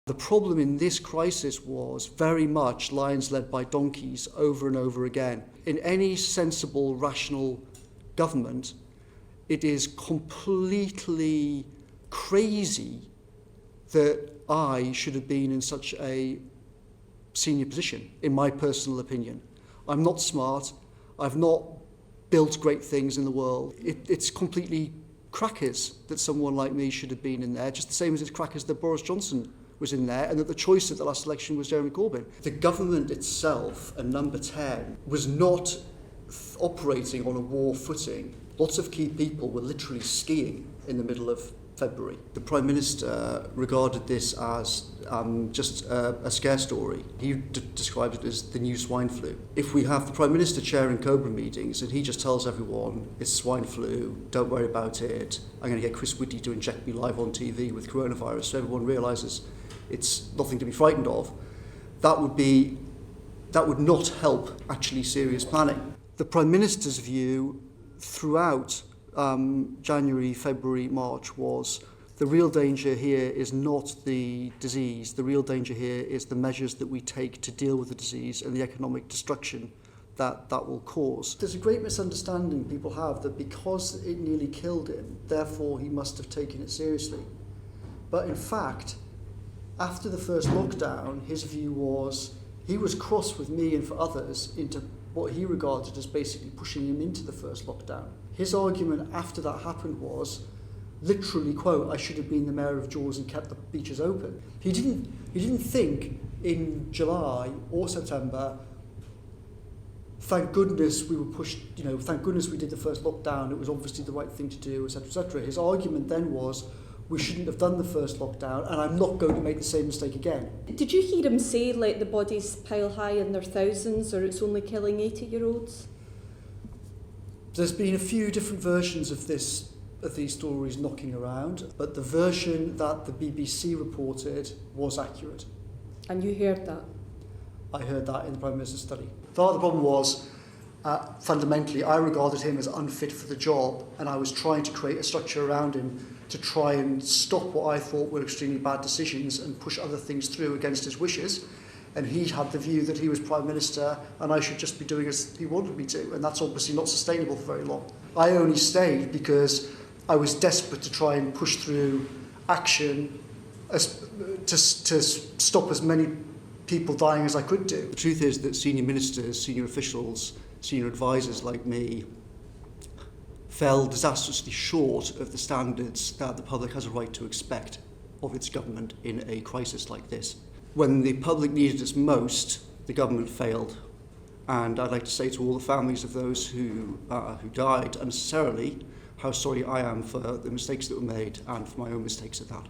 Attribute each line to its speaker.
Speaker 1: The problem in this crisis was very much lions led by donkeys over and over again. In any sensible, rational government, it is completely crazy that I should have been in such a senior position, in my personal opinion. I'm not smart. I've not built great things in the world. It's completely crackers that someone like me should have been in there, just the same as it's crackers that Boris Johnson was in there, and that the choice at the last election was Jeremy Corbyn. The government itself, and Number 10, was not operating on a war footing. Lots of key people were literally skiing in the middle of February. The Prime Minister regarded this as just a scare story. He described it as the new swine flu. If we have the Prime Minister chairing Cobra meetings and he just tells everyone it's swine flu, don't worry about it, I'm going to get Chris Whitty to inject me live on TV with coronavirus so everyone realises it's nothing to be frightened of, that would not help actually serious planning. The Prime Minister's view throughout January, February, March was the real danger here is not the disease. The real danger here is the measures that we take to deal with the disease and the economic destruction that will cause. There's a great misunderstanding people have that because it nearly killed him, therefore he must have taken it seriously. But in fact, after the first lockdown, his view was he was cross with me and for others into what he regarded as basically pushing him into the first lockdown. His argument after that happened was, literally, quote, I should have been the mayor of Jaws and kept the beaches open. He didn't think in July or September, thank goodness we were pushed, thank goodness we did the first lockdown, it was obviously the right thing to do, etc., etc. His argument then was, we shouldn't have done the first lockdown, and I'm not going to make the same mistake again.
Speaker 2: Did you hear him say, let the bodies pile high in their thousands, or it's only killing 80-year-olds?
Speaker 1: There's been a few different versions of these stories knocking around, but the version that the BBC reported was accurate.
Speaker 2: And you heard that?
Speaker 1: I heard that in the Prime Minister's study. The problem was, fundamentally, I regarded him as unfit for the job, and I was trying to create a structure around him to try and stop what I thought were extremely bad decisions and push other things through against his wishes. And he had the view that he was Prime Minister and I should just be doing as he wanted me to, and that's obviously not sustainable for very long. I only stayed because I was desperate to try and push through action to stop as many people dying as I could do. The truth is that senior ministers, senior officials, senior advisors like me fell disastrously short of the standards that the public has a right to expect of its government in a crisis like this. When the public needed us most, the government failed. And I'd like to say to all the families of those who died unnecessarily, how sorry I am for the mistakes that were made and for my own mistakes at that.